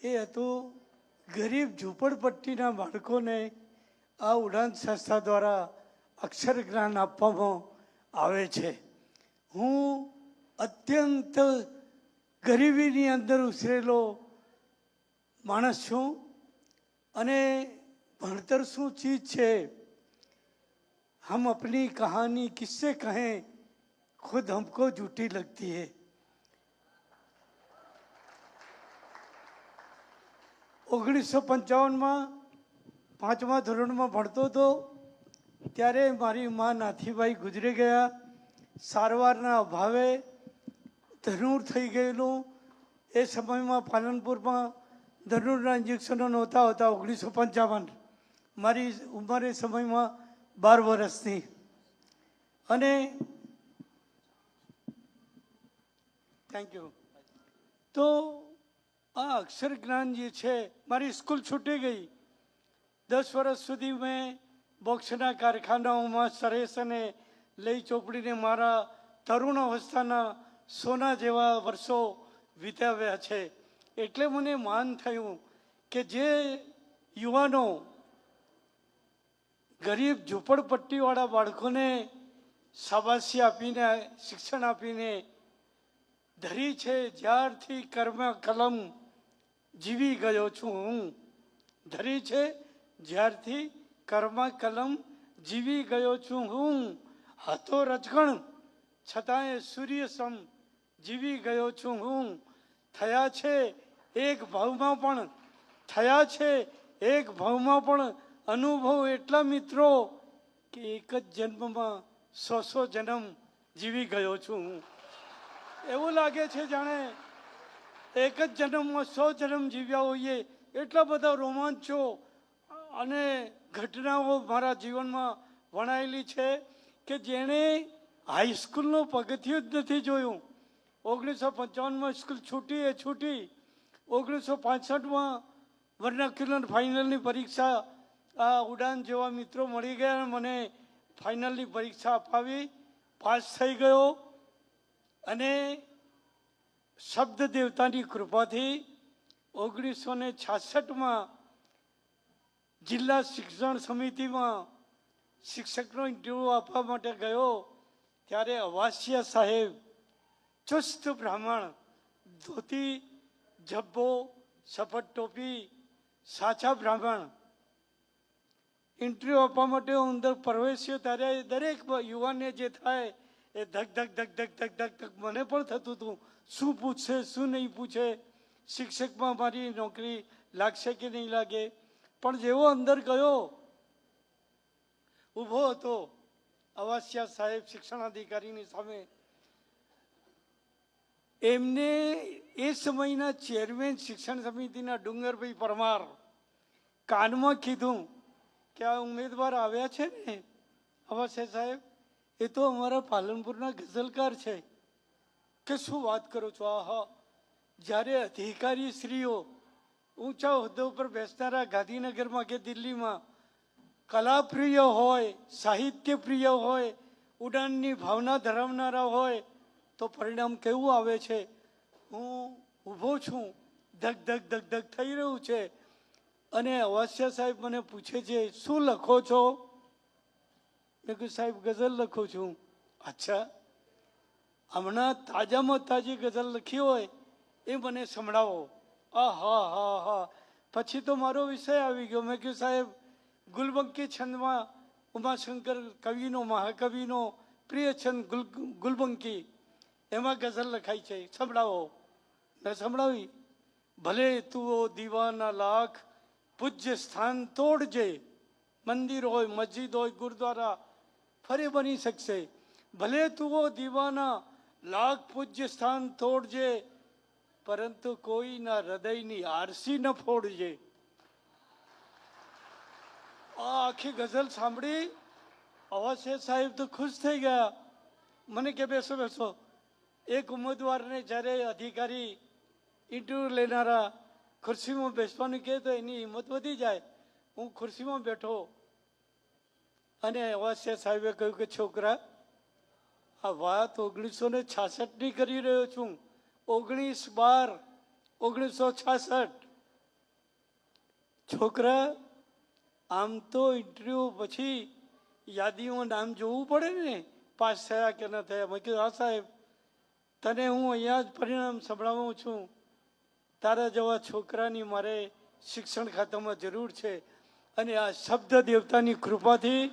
એ હતું ગરીબ ઝૂંપડપટ્ટીના બાળકોને આ ઉડાન સંસ્થા દ્વારા અક્ષર જ્ઞાન આપવામાં આવે છે. હું અત્યંત ગરીબીની અંદર ઉછરેલો માણસ છું અને ભણતર શું ચીજ છે, हम अपनी कहानी किससे कहें, खुद हमको झूठी लगती है. 1955માં 5મા ધોરણમાં ભણતો હતો ત્યારે મારી મા નાથીબાઈ ગુજરી ગયા. સારવારના અભાવે ધનુર થઈ ગયેલું. એ સમયમાં પાલનપુરમાં ધનુરના ઇન્જેક્શનો નહોતા હોતા. 1955 મારી ઉંમર એ સમયમાં 12 વર્ષની. અને થેન્ક યુ. તો આ અક્ષર જ્ઞાન જે છે, મારી સ્કૂલ છૂટી ગઈ. 10 વર્ષ સુધી મેં બોક્સના કારખાનાઓમાં સરેસને લઈ ચોપડીને મારા તરુણ અવસ્થાના સોના જેવા વર્ષો વિતાવ્યા છે. એટલે મને માન થયું કે જે યુવાનો ગરીબ ઝૂંપડપટ્ટીવાળા બાળકોને શાબાશી આપીને શિક્ષણ આપીને ધરી છે, જ્યારથી કર્મ કલમ જીવી ગયો છું હું. ધરી છે જ્યારથી કર્મ કલમ જીવી ગયો છું હું. હતો રજગણ છતાંય સૂર્ય સમ જીવી ગયો છું હું. થયા છે એક ભાવમાં પણ, થયા છે એક ભાવમાં પણ અનુભવ એટલા મિત્રો કે એક જ જન્મમાં 100 જન્મ જીવી ગયો છું હું. એવું લાગે છે જાણે એક જ જન્મમાં 100 જન્મ જીવ્યા હોઈએ. એટલા બધા રોમાંચો અને ઘટનાઓ મારા જીવનમાં વણાયેલી છે કે જેણે હાઈસ્કૂલનું પગથિયું જ નથી જોયું. 1955માં સ્કૂલ છૂટી એ છૂટી. 1965માં વર્નાક્યુલર ફાઇનલની પરીક્ષા આ ઉડાન જેવા મિત્રો મળી ગયા અને મને ફાઇનલની પરીક્ષા અપાવી, પાસ થઈ ગયો. અને શબ્દ દેવતાની કૃપાથી 1966માં જિલ્લા શિક્ષણ સમિતિમાં શિક્ષકનો ઇન્ટરવ્યૂ આપવા માટે ગયો. ત્યારે અવાસિયા સાહેબ, ચુસ્ત બ્રાહ્મણ, ધોતી જબ્બો, સફેદ ટોપી, સાચા બ્રાહ્મણ. ઇન્ટરવ્યૂ આપવા માટે હું અંદર પ્રવેશ્યો ત્યારે દરેક યુવાનને જે થાય એ ધક ધક ધક ધક ધક ધક ધક મને પણ થતું હતું. શું પૂછશે, શું નહીં પૂછે, શિક્ષકમાં મારી નોકરી લાગશે કે નહીં લાગે. પણ જેવો અંદર ગયો, ઊભો હતો અવાસિયા સાહેબ શિક્ષણાધિકારીની સામે. એમને એ સમયના ચેરમેન શિક્ષણ સમિતિના ડુંગરભાઈ પરમાર કાનમાં કીધું કે આ ઉમેદવાર આવ્યા છે ને અવાસિયા સાહેબ, એ તો અમારા પાલનપુરના ગઝલકાર છે. કે શું વાત કરો છો? આહા, જ્યારે અધિકારી શ્રીઓ ઊંચા હોદ્દા ઉપર બેસનારા ગાંધીનગરમાં કે દિલ્હીમાં કલાપ્રિય હોય, સાહિત્ય પ્રિય હોય, ઉડાનની ભાવના ધરાવનારા હોય તો પરિણામ કેવું આવે છે. હું ઊભો છું, ધક ધક ધક ધક થઈ રહ્યું છે. અને અવાસિયા સાહેબ મને પૂછે છે, શું લખો છો? મેં કહ્યું સાહેબ ગઝલ લખું છું. અચ્છા, હમણાં તાજામાં તાજી ગઝલ લખી હોય એ મને સંભળાવો. હા હા હા. પછી તો મારો વિષય આવી ગયો. મેં કહ્યું સાહેબ ગુલબંકી છંદમાં ઉમાશંકર કવિનો, મહાકવિનો પ્રિય છંદ ગુલબંકી, એમાં ગઝલ લખાઈ છે, સંભળાવો. મેં સંભળાવી. ભલે તું દીવાના લાખ પૂજ્ય સ્થાન તોડજે, મંદિર હોય, મસ્જિદ હોય, ગુરુદ્વારા ફરી બની શકશે. ભલે તું દીવાના લાખ પૂજ્ય સ્થાન તોડજે, પરંતુ કોઈના હૃદયની આરસી ન ફોડજે. આ આખી ગઝલ સાંભળી અવાસિયા સાહેબ તો ખુશ થઈ ગયા. મને કે બેસો બેસો. એક ઉમેદવારને જ્યારે અધિકારી ઇન્ટરવ્યૂ લેનારા ખુરશીમાં બેસવાનું કહે તો એની હિંમત વધી જાય. હું ખુરશીમાં બેઠો અને અવાસિયા સાહેબે કહ્યું કે છોકરા, આ વાત 1966ની કરી રહ્યો છું. 19/12/1966 છોકરા આમ તો ઇન્ટરવ્યૂ પછી યાદીમાં નામ જોવું પડે ને, પાસ થયા કે ન થયા. મેં કીધું હા સાહેબ, તને હું અહીંયા જ પરિણામ સંભળાવું છું. તારા જેવા છોકરાની મારે શિક્ષણ ખાતામાં જરૂર છે. અને આ શબ્દ દેવતાની કૃપાથી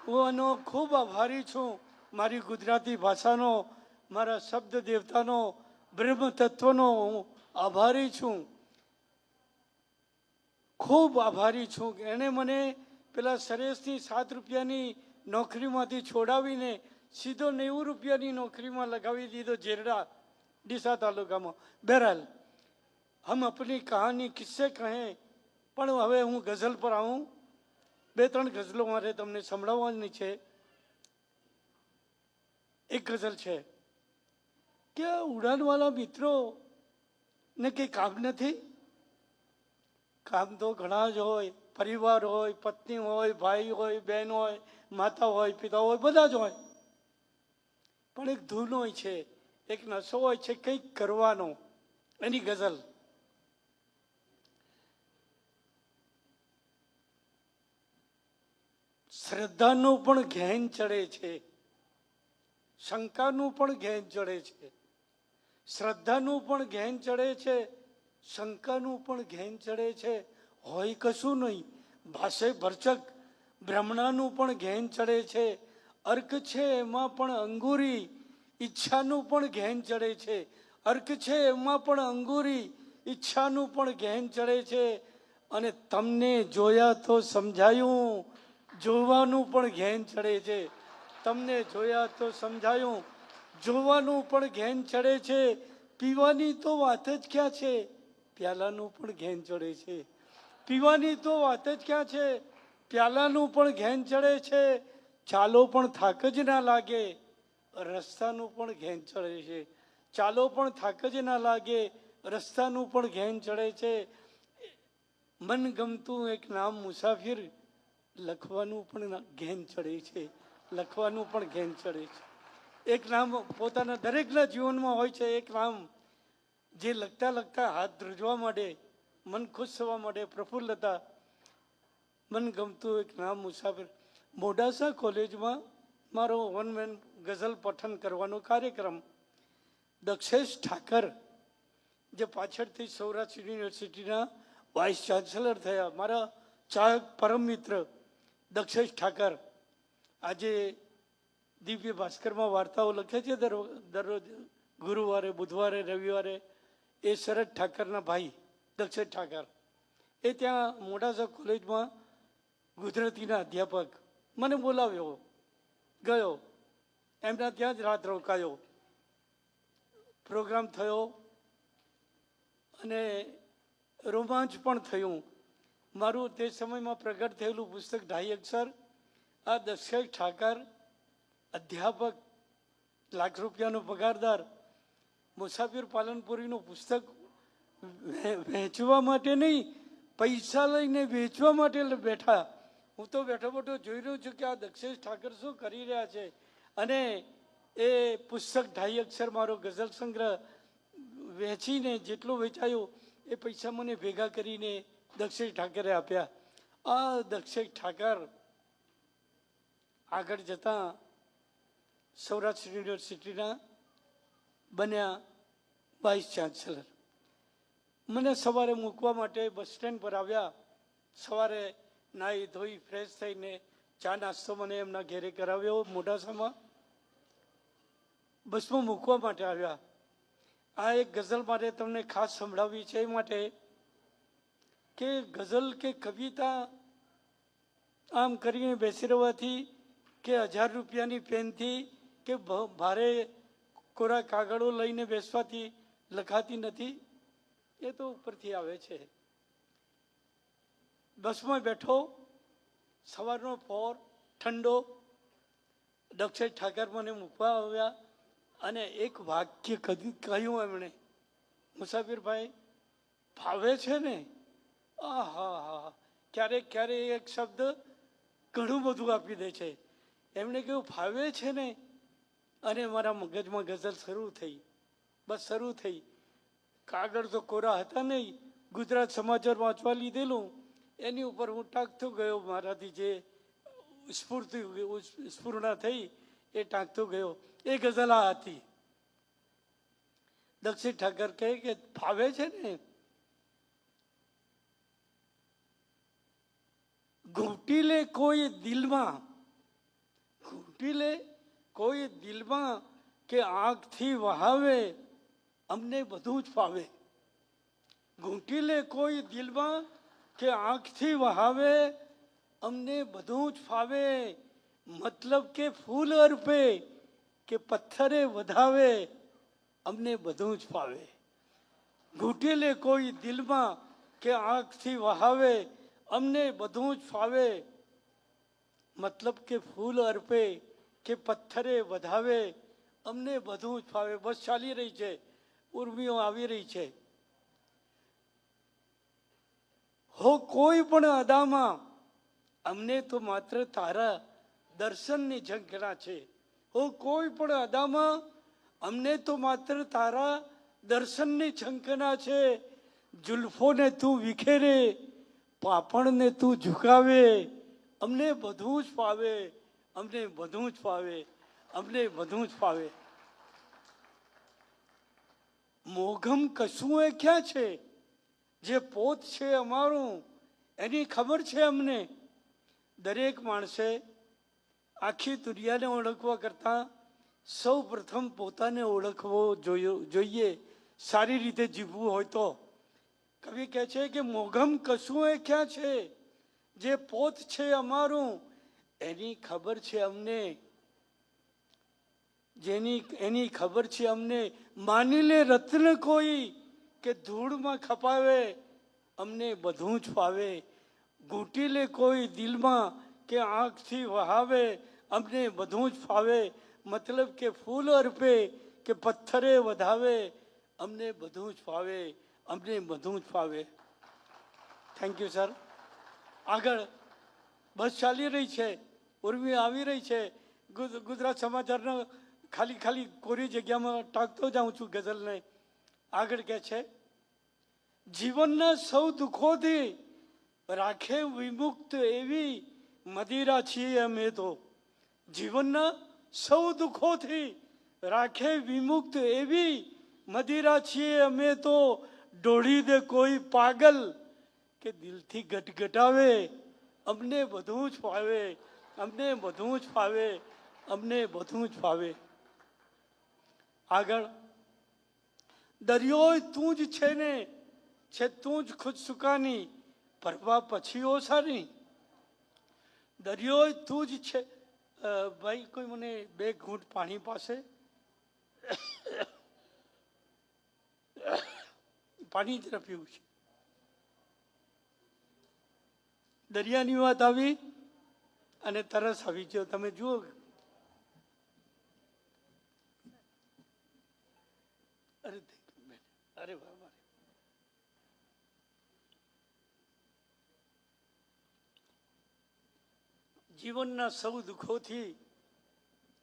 હું આનો ખૂબ આભારી છું. મારી ગુજરાતી ભાષાનો, મારા શબ્દ દેવતાનો, બ્રહ્મ તત્વનો હું આભારી છું. ખૂબ આભારી છું. એણે મને પેલા સરેશની 7 રૂપિયાની નોકરીમાંથી છોડાવીને સીધો 90 રૂપિયાની નોકરીમાં લગાવી દીધો, જેરડા ડીસા તાલુકામાં. બહેરહાલ હમ અપની કહાની કિસ્સે કહેं. પણ હવે હું ગઝલ પર આવું. 2-3 ગઝલો મારે તમને સંભળાવવાની છે. એક ગઝલ છે કે ઉડાનવાળા મિત્રો ને કંઈ કામ નથી. કામ તો ઘણા જ હોય, પરિવાર હોય, પત્ની હોય, ભાઈ હોય, બહેન હોય, માતા હોય, પિતા હોય, બધા જ હોય. પણ એક ધૂન હોય છે, એક નશો હોય છે કંઈક કરવાનો. એની ગઝલ. શ્રદ્ધાનું પણ ઘેન ચડે છે, શંકાનું પણ ઘેન ચડે છે. શ્રદ્ધાનું પણ ઘેન ચડે છે, શંકાનું પણ ઘેન ચડે છે. હોય કશું નહીં, ભાષે ભરચક બ્રહ્મણાનું પણ ઘેન ચડે છે. અર્ક છે એમાં પણ અંગુરી, ઈચ્છાનું પણ ઘેન ચડે છે. અર્ક છે એમાં પણ અંગુરી, ઈચ્છાનું પણ ઘેન ચડે છે. અને તમને જોયા તો સમજાયું, જોવાનું પણ ઘેન ચડે છે. તમને જોયા તો સમજાયું, જોવાનું પણ ઘેન ચડે છે. પીવાની તો વાત જ ક્યાં છે, પ્યાલાનું પણ ઘેન ચડે છે. પીવાની તો વાત જ ક્યાં છે, પ્યાલાનું પણ ઘેન ચડે છે. ચાલો પણ થાક જ ના લાગે, રસ્તાનું પણ ઘેન ચડે છે. ચાલો પણ થાક જ ના લાગે, રસ્તાનું પણ ઘેન ચડે છે. મન ગમતું એક નામ મુસાફિર, લખવાનું પણ ઘેન ચડે છે. લખવાનું પણ ઘેન ચડે છે. એક નામ પોતાના દરેકના જીવનમાં હોય છે. એક નામ જે લખતા લખતા હાથ ધ્રુજવા માંડે, મન ખુશ થવા માંડે, પ્રફુલ્લતા. મન ગમતું એક નામ મુસાફિર. મોડાસા કોલેજમાં મારો 1 મેન ગઝલ પઠન કરવાનો કાર્યક્રમ. દક્ષેશ ઠાકર, જે પાછળથી સૌરાષ્ટ્ર યુનિવર્સિટીના વાઇસ ચાન્સેલર થયા, મારા ચાહક પરમ મિત્ર દક્ષેશ ઠાકર, આજે દિવ્ય ભાસ્કરમાં વાર્તાઓ લખે છે દરરોજ ગુરુવારે, બુધવારે, રવિવારે. એ શરદ ઠાકરના ભાઈ દક્ષેશ ઠાકર, એ ત્યાં મોડાસા કોલેજમાં ગુજરાતીના અધ્યાપક. મને બોલાવ્યો, ગયો, એમના ત્યાં જ રાત રોકાયો. પ્રોગ્રામ થયો અને રોમાંચ પણ થયું. મારું તે સમયમાં પ્રગટ થયેલું પુસ્તક 2.5 અક્ષર, આ દક્ષેશ ઠાકર, અધ્યાપક, લાખ રૂપિયાનો પગારદાર, મુસાફિર પાલનપુરીનું પુસ્તક વહેંચવા માટે નહીં, પૈસા લઈને વેચવા માટે બેઠા. હું તો બેઠો બેઠો જોઈ રહ્યો છું કે આ દક્ષેશ ઠાકર શું કરી રહ્યા છે. અને એ પુસ્તક 2.5 અક્ષર, મારો ગઝલ સંગ્રહ વેચીને જેટલું વેચાયું એ પૈસા મને ભેગા કરીને દક્ષેશ ઠાકરે આપ્યા. આ દક્ષેશ ઠાકર આગળ જતા સૌરાષ્ટ્ર યુનિવર્સિટીના બન્યા વાઇસ ચાન્સેલર. મને સવારે મૂકવા માટે બસ સ્ટેન્ડ પર આવ્યા. સવારે નાહી ધોઈ ફ્રેશ થઈને ચા નાસ્તો મને એમના ઘેરે કરાવ્યો. મોડાસામાં બસમાં મૂકવા માટે આવ્યા. આ એક ગઝલ મારે તમને ખાસ સંભળાવી છે એ માટે કે ગઝલ કે કવિતા આમ કરીને બેસી રહેવાથી કે 1000 રૂપિયાની પેનથી કે ભારે કોરા કાગળો લઈને બેસવાથી લખાતી નથી. એ તો ઉપરથી આવે છે. બસમાં બેઠો, સવારનો પહોર ઠંડો, દક્ષેશ ઠાકર મને મૂકવા આવ્યા અને એક વાક્ય કહ્યું એમણે, મુસાફિરભાઈ ભાવે છે ને? આહા હા, ક્યારેક ક્યારેક એક શબ્દ ઘણું બધું આપી દે છે. એમણે કહ્યું ભાવે છે ને, અને મારા મગજમાં ગઝલ શરૂ થઈ. બસ શરૂ થઈ. કાગળ તો કોરા હતા નહીં, ગુજરાત સમાચાર વાંચવા લીધેલું, એની ઉપર હું ટાંકતો ગયો, મારાથી જે સ્ફૂર્ણા થઈ એ ટાંકતો ગયો. એ ગઝલ આ હતી. દક્ષિણ ઠાકર કહે કે ફાવે છે ને, ઘૂંટી લે કોઈ દિલમાં, ઘૂંટી લે કોઈ દિલમાં કે આંખથી વહાવે, અમને બધું જ ફાવે. ઘૂંટી લે કોઈ દિલમાં કે આંખથી વહાવે, અમને બધું જ ફાવે. મતલબ કે ફૂલ અર્પે કે પથ્થરે વધાવે, અમને બધું જ ફાવે. ઘૂંટી લે કોઈ દિલમાં કે આંખથી વહાવે, અમને બધું જ ફાવે. મતલબ કે ફૂલ અર્પે કે પથ્થરે વધાવે, અમને બધું જ ફાવે. બસ ચાલી રહી છે, ઉર્મિઓ આવી રહી છે. હો કોઈ પણ અદામાં અમને તો માત્ર તારા દર્શનની ઝંખના છે. હો કોઈ પણ અદામાં અમને તો માત્ર તારા દર્શનની ઝંખના છે. જુલ્ફોને તું વિખેરે, પાપણને તું ઝુકાવે, અમને બધું જ ફાવે, અમને બધું જ ફાવે, અમને બધું જ ફાવે. મોઘમ કશું એ ક્યાં છે, જે પોત છે અમારું એની ખબર છે અમને. દરેક માણસે આખી દુનિયાને ઓળખવા કરતાં સૌ પ્રથમ પોતાને ઓળખવો જોઈએ, સારી રીતે જીવવું હોય તો. કવિ કહે છે કે મોઘમ કશું એ ક્યાં છે, જે પોત છે અમારું એની ખબર છે અમને. એની ખબર છે અમને. માની લે રત્ન કોઈ કે ધૂળમાં ખપાવે, અમને બધું જ ફાવે. ઘૂંટી લે કોઈ દિલમાં કે આંખથી વહાવે, અમને બધું જ ફાવે. મતલબ કે ફૂલ અર્પે કે પથ્થરે વધાવે, અમને બધું જ ફાવે, અમને બધું જ ફાવે. Thank you sir. આગળ બસ ચાલી રહી છે, ઉર્મી આવી રહી છે. ગુજરાત સમાચારના ખાલી કોરી જગ્યામાં ટાંકતો જાઉં છું ગઝલને. આગળ કહે છે, જીવનના સૌ દુઃખોથી રાખે વિમુક્ત એવી મદિરા છીએ અમે તો. જીવનના સૌ દુઃખોથી રાખે વિમુક્ત એવી મદિરા છીએ અમે તો. ઢોળી દે કોઈ પાગલ કે દિલથી ગટગટાવે, અમને બધું જ ફાવે, અમને બધું જ ફાવે, અમને બધું જ ફાવે. આગળ, દરિયો તું જ છે ને, છે તું જ ખુદ સુકાની, પરવા પછી ઓસાની. દરિયો તું જ છે. ભાઈ કોઈ મને 2 ઘૂંટ પાણી પાસે. પાણી જરા પીવું છે. દરિયાની વાત આવી અને તરસ આવી ગયો. તમે જુઓ, અરે બાબા, જીવનના સૌ દુઃખોથી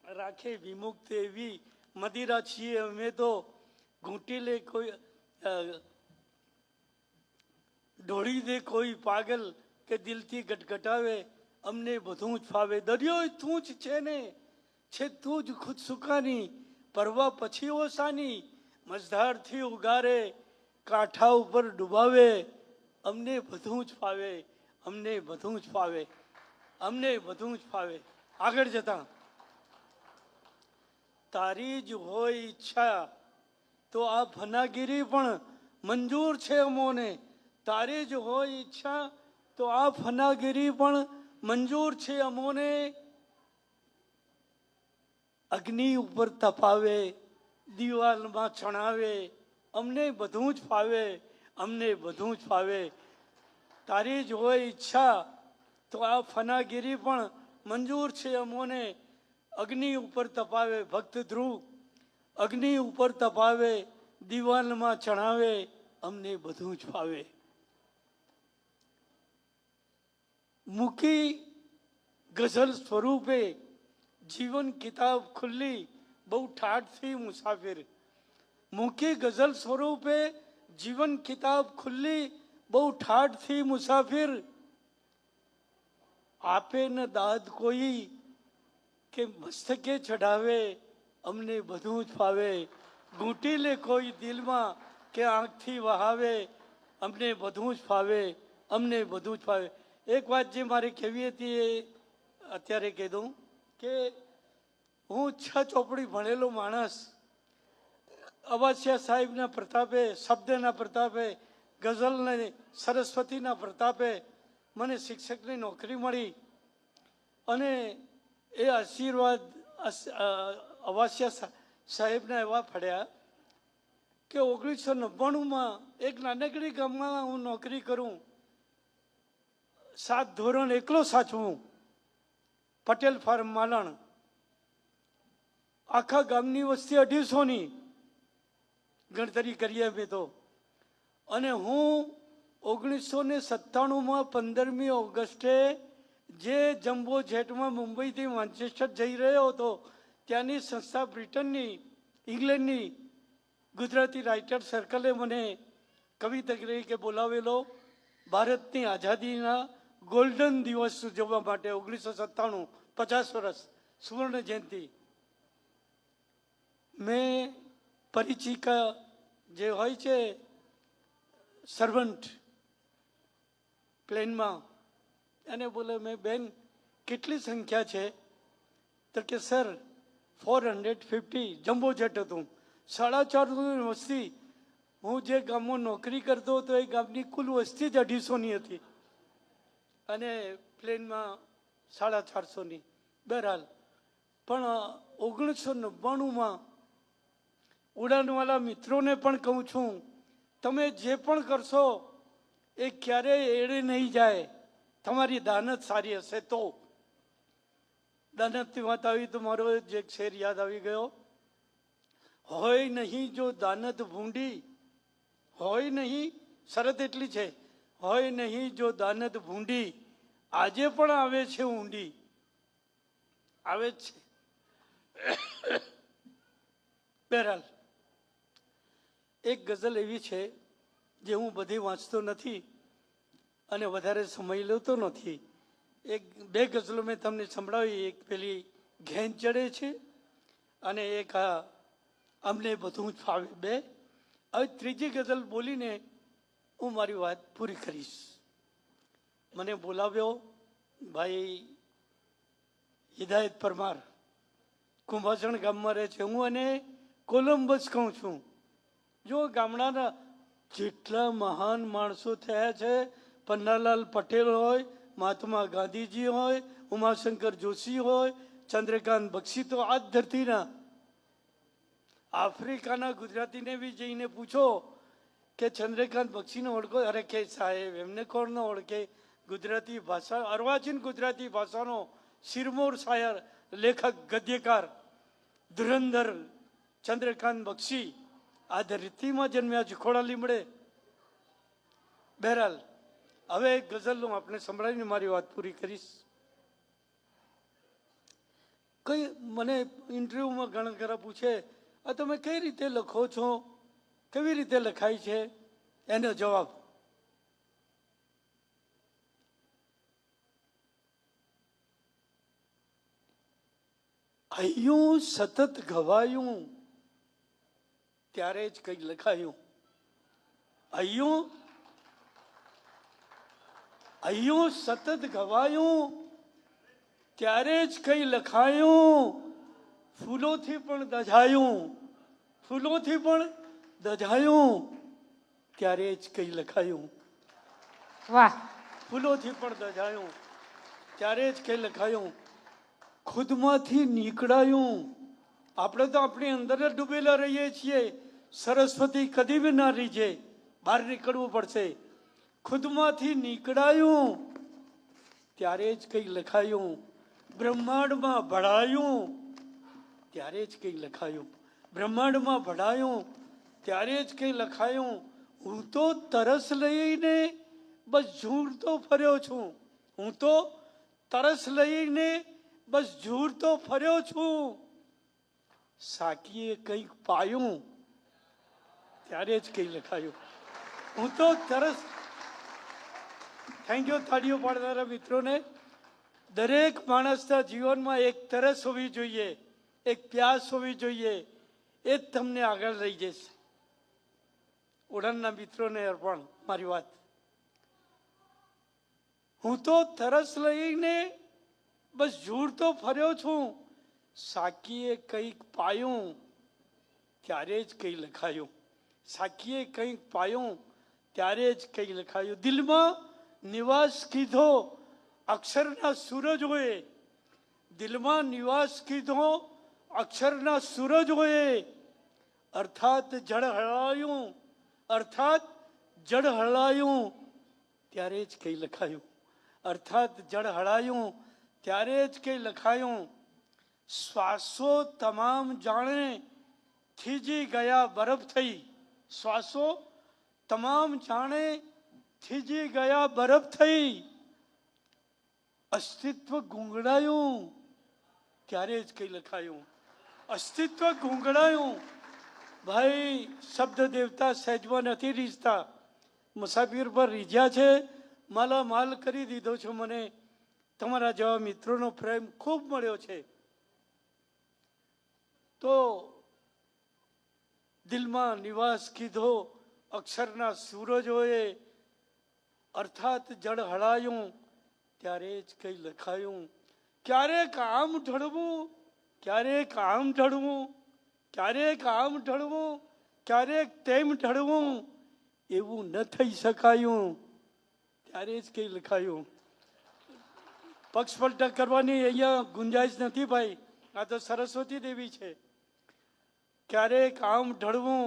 રાખે વિમુક્ત એવી મદિરા છીએ અમે તો. ઘૂંટી લે કોઈ, ઢોળી દે કોઈ પાગલ કે દિલથી ગટગટાવે, અમને બધું જ ફાવે. દરિયો તું જ છે ને, છે તું જ ખુદ સુકાની, પરવા પછી ઓસાની. મઝધારથી ઉગારે, કાંઠા ઉપર ડુબાવે, અમને બધું જ ફાવે, અમને બધું જ ફાવે, અમને બધું જ ફાવે. આગળ જતા, તારી જ હોય ઈચ્છા તો આ ફનાગીરી પણ મંજૂર છે અમોને. તારી જ હોય ઈચ્છા તો આ ફનાગીરી પણ મંજૂર છે અમોને. અગ્નિ ઉપર તપાવે, દિવાલમાં ચણાવે, અમને બધું જ ફાવે, અમને બધું જ ફાવે. તારી જ હોય ઈચ્છા તો આ ફનાગીરી પણ મંજૂર છે અમોને. અગ્નિ ઉપર તપાવે, ભક્ત ધ્રુવ અગ્નિ ઉપર તપાવે, દિવાલમાં ચણાવે, અમને બધું જ ફાવે. મૂકી ગઝલ સ્વરૂપે જીવન કિતાબ ખુલ્લી, બહુ ઠાઠથી મુસાફિર. મૂકી ગઝલ સ્વરૂપે જીવન કિતાબ ખુલ્લી બહુ ઠાઠથી મુસાફિર, આપે ન દાદ કોઈ કે મસ્તકે ચઢાવે, અમને બધું જ ફાવે, ઘૂંટી લે કોઈ દિલમાં કે આંખથી વહાવે, અમને બધું જ ફાવે, અમને બધું જ ફાવે. એક વાત જે મારે કહેવી હતી એ અત્યારે કહી દઉં કે હું 6 ચોપડી ભણેલો માણસ, અવાસિયા સાહેબના પ્રતાપે, શબ્દના પ્રતાપે, ગઝલને સરસ્વતીના પ્રતાપે મને શિક્ષકની નોકરી મળી. અને એ આશીર્વાદ અવાસિયા સાહેબના એવા પડ્યા કે 1999માં એક નાનકડી ગામમાં હું નોકરી કરું, 7 ધોરણ એકલો સાચવું, પટેલ ફાર્મ માલણ, આખા ગામની વસ્તી 250ની ગણતરી કરીએ અમે તો. અને હું 1997માં 15મી ઓગસ્ટે જે જમ્બો જેટમાં મુંબઈથી માન્ચેસ્ટર જઈ રહ્યો હતો, ત્યાંની સંસ્થા બ્રિટનની, ઇંગ્લેન્ડની ગુજરાતી રાઇટર સર્કલે મને કવિ તરીકે બોલાવેલો ભારતની આઝાદીના ગોલ્ડન દિવસ ઉજવવા માટે. 1997, 50 વર્ષ સુવર્ણ જયંતિ. મેં પરિચિકા જે હોય છે સર્વન્ટ પ્લેનમાં, એને બોલે, મેં બેન કેટલી સંખ્યા છે? તો કે સર 450. જમ્બો જેટ હતું, 450 વસ્તી. હું જે ગામમાં નોકરી કરતો હતો એ ગામની કુલ વસ્તી જ 250ની હતી અને પ્લેનમાં 450ની. બહરહાલ, પણ 1999માં ઉડાનવાલા મિત્રોને પણ કહું છું, તમે જે પણ કરશો એ ક્યારેય એળે નહીં જાય, તમારી દાનત સારી હશે તો. દાનતની વાત આવી તો મારો જે શેર યાદ આવી ગયો, હોય નહીં જો દાનત ભૂંડી, હોય નહીં, શરત એટલી છે, હોય નહીં જો દાનત ભૂંડી, આજે પણ આવે છે ઊંડી. આવે જ છે. બહરહાલ, એક ગઝલ એવી છે જે હું બધી વાંચતો નથી અને વધારે સમય લેતો નથી. એક બે ગઝલો મેં તમને સંભળાવી. એક પેલી ઘેન ચડે છે અને એક આ અમને બધું જ ફાવે. બે. હવે ત્રીજી ગઝલ બોલીને હું મારી વાત પૂરી કરીશ. મને બોલાવ્યો ભાઈ હિદાયત પરમાર, કુંભાસણ ગામમાં રહે છે. હું એને કોલંબસ કહું છું. જો ગામડાના જેટલા મહાન માણસો થયા છે, પન્નાલાલ પટેલ હોય, મહાત્મા ગાંધીજી હોય, ઉમાશંકર જોશી હોય, ચંદ્રકાંત બક્ષી, તો આ જ ધરતીના. આફ્રિકાના ગુજરાતીને બી જઈને પૂછો કે ચંદ્રકાંત બક્ષીને ઓળખો? અરે કે સાહેબ, એમને કોણ ન ઓળખે? ગુજરાતી ભાષા, અર્વાચીન ગુજરાતી ભાષાનો શિરમોર શાયર, લેખક, ગદ્યકાર, ધુરંધર ચંદ્રકાંત બક્ષી આ ધરતીમાં જન્મ્યા છે, ખોડા લીમડે. બહરહાલ, હવે એક ગઝલનું આપણે સંભળાવીને મારી વાત પૂરી કરીશ. કઈ મને ઇન્ટરવ્યુમાં ઘણા ખરા પૂછે, આ તમે કઈ રીતે લખો છો, કેવી રીતે લખાય છે? એનો જવાબ, હૈયું સતત ઘવાયું ત્યારે જ કંઈક લખાયું. હૈયું સતત ઘવાયું ત્યારે જ કંઈ લખાયું. ફૂલોથી પણ દજાયું, ફૂલોથી પણ દજાયું ત્યારે જ કંઈ લખાયું. વાહ. ફૂલોથી પણ દજાયું ત્યારે જ કંઈ લખાયું. ખુદમાંથી નીકળાયું. આપણે તો આપણી અંદર જ ડૂબેલા રહીએ છીએ. સરસ્વતી કદી બી ના રીજે, બહાર નીકળવું પડશે. ખુદમાંથી નીકળાયું ત્યારે જ કંઈ લખાયું. બ્રહ્માંડમાં ભળાયું ત્યારે જ કંઈ લખાયું. બ્રહ્માંડમાં ભળાયું ત્યારે જ કંઈ લખાયું. હું તો તરસ લઈને બસ ઝૂરતો ફર્યો છું. હું તો તરસ લઈને બસ ઝૂરતો ફર્યો છું. સાકીએ કંઈક પાયું ત્યારે જ કંઈ લખાયું. હું તો તરસ, થેન્ક યુ તાળીઓ પાડનારા મિત્રોને. દરેક માણસના જીવનમાં એક તરસ હોવી જોઈએ, એક પ્યાસ હોવી જોઈએ, એ જ તમને આગળ લઈ જશે. ઉડાનના મિત્રોને અર્પણ મારી વાત. હું તો તરસ લઈને બસ ઝૂરતો ફર્યો છું. સાકીએ કંઈક પાયું ત્યારે જ કંઈ લખાયું. સાકીએ કંઈક પાયું ત્યારે જ કંઈ લખાયું. દિલમાં નિવાસ કીધો અક્ષરના સૂરજોએ, દિલમાં નિવાસ કીધો અક્ષરના સૂરજોએ. અર્થાત જળ હળાયું, અર્થાત જળ હળાયું ત્યારે જ કંઈ લખાયું. અર્થાત જળ હળાયું ત્યારે જ કંઈ લખાયું. શ્વાસો તમામ જાણે થીજી ગયા બરફ થઈ. શ્વાસો તમામ જાણે થીજી ગયા બરફ થઈ. અસ્તિત્વ ગુંગળાયું ત્યારે જ કંઈ લખાયું. અસ્તિત્વ ગુંગળાયું. ભાઈ શબ્દ દેવતા સહેજમાં નથી રીઝતા. મુસાફિર પર રીઝ્યા છે, માલા માલ કરી દીધો છો. મને તમારા જેવા મિત્રોનો પ્રેમ ખૂબ મળ્યો છે. તો દિલમાં નિવાસ કીધો અક્ષરના સૂરજોએ. અર્થાત જળ હળાયું ત્યારે જ કંઈ લખાયું. ક્યારેક આમ ઢળવું, ક્યારેક આમ ઢળવું, ક્યારેક આમ ઢળવું, ક્યારેક તેમ ઢળવું, એવું ન થઈ શકાયું ત્યારે જ કંઈ લખાયું. પક્ષ પલટા કરવાની અહીંયા ગુંજાઈશ નથી ભાઈ, આ તો સરસ્વતી દેવી છે. ક્યારેક આમ ઢળવું,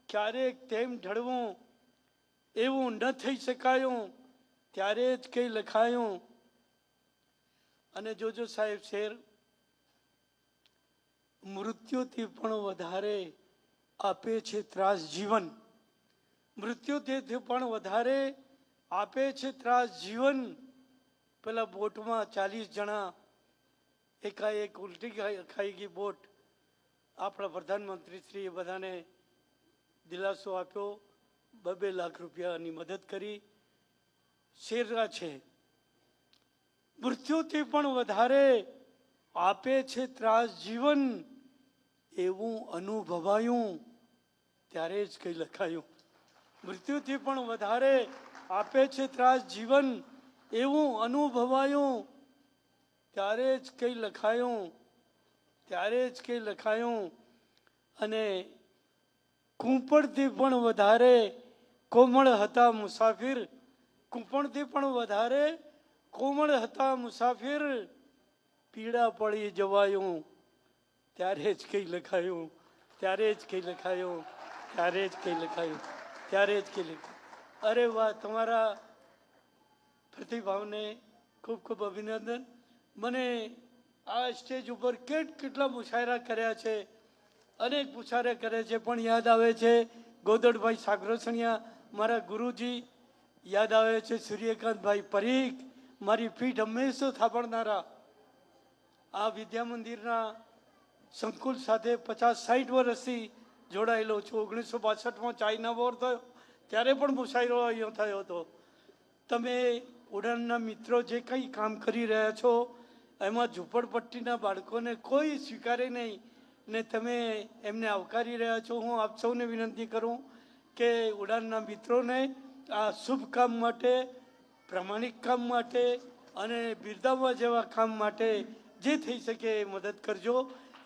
ક્યારેક તેમ ઢળવું, એવું ન થઈ શકાયું ત્યારે જ કંઈ લખાયું. અને જોજો સાહેબ, શેર મૃત્યુથી પણ વધારે આપે છે ત્રાસ જીવન. મૃત્યુથી પણ વધારે આપે છે ત્રાસ જીવન. પેલા બોટમાં 40 જણા એકાએક ઉલટી ખાઈ ગઈ બોટ. આપણા પ્રધાનમંત્રી શ્રીએ બધાને દિલાસો આપ્યો, 2 લાખ રૂપિયાની મદદ કરી. શેરા છે, મૃત્યુથી પણ વધારે આપે છે ત્રાસ જીવન, એવું અનુભવાયું ત્યારે જ કંઈ લખાયું. મૃત્યુથી પણ વધારે આપે છે ત્રાસ જીવન, એવું અનુભવાયું ત્યારે જ કંઈ લખાયું, ત્યારે જ કંઈ લખાયું. અને કૂંપણથી પણ વધારે કોમળ હતા મુસાફિર, કૂંપણથી પણ વધારે કોમળ હતા મુસાફિર. પીડા પડી જવાયું ત્યારે જ કંઈ લખાયું, ત્યારે જ કંઈ લખાયું, ત્યારે જ કંઈ લખાયું, ત્યારે જ કંઈ લખાયું. અરે વાહ, તમારા પ્રતિભાવને ખૂબ ખૂબ અભિનંદન. મને આ સ્ટેજ ઉપર કેટલા મુશાયરા કર્યા છે, અનેક મુશાયરા કરે છે, પણ યાદ આવે છે ગોદડભાઈ સાગરોસણિયા, મારા ગુરુજી. યાદ આવે છે સૂર્યકાંતભાઈ પરીખ, મારી પીઠ હંમેશા થાપણનારા. આ વિદ્યા મંદિરના સંકુલ સાથે 50-60 વર્ષથી જોડાયેલો છું. 1962માં ચાઇના વોર થયો ત્યારે પણ મુશાયરો અહીંયા થયો હતો. તમે ઉડાનના મિત્રો જે કંઈ કામ કરી રહ્યા છો એમાં ઝૂંપડપટ્ટીના બાળકોને કોઈ સ્વીકારે નહીં ને તમે એમને આવકારી રહ્યા છો. હું આપ સૌને વિનંતી કરું કે ઉડાનના મિત્રોને આ શુભ કામ માટે, પ્રામાણિક કામ માટે અને બિરદાવવા જેવા કામ માટે જે થઈ શકે એ મદદ કરજો.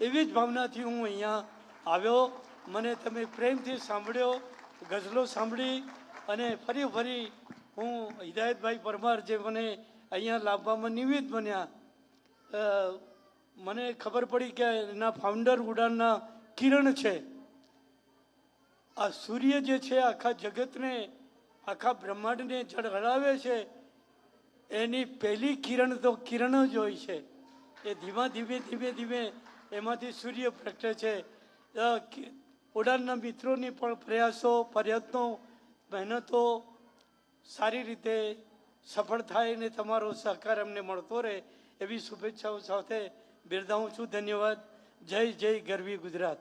એવી જ ભાવનાથી હું અહીંયા આવ્યો. મને તમે પ્રેમથી સાંભળ્યો, ગઝલો સાંભળી, અને ફરી હું હિદાયતભાઈ પરમાર જે મને અહીંયા લાવવામાં નિમિત્ત બન્યા. મને ખબર પડી કે એના ફાઉન્ડર ઉડાનના કિરણ છે. આ સૂર્ય જે છે આખા જગતને, આખા બ્રહ્માંડને ઝળહળાવે છે. એની પહેલી કિરણ તો કિરણ જ હોય છે. એ ધીમે એમાંથી સૂર્ય પ્રગટે છે. ઉડાનના મિત્રોની પણ પ્રયાસો, પ્રયત્નો, મહેનતો સારી રીતે સફળ થાય અને તમારો સહકાર અમને મળતો રહે એવી શુભેચ્છાઓ સાથે બિરદાવું છું. ધન્યવાદ. જય જય ગરવી ગુજરાત.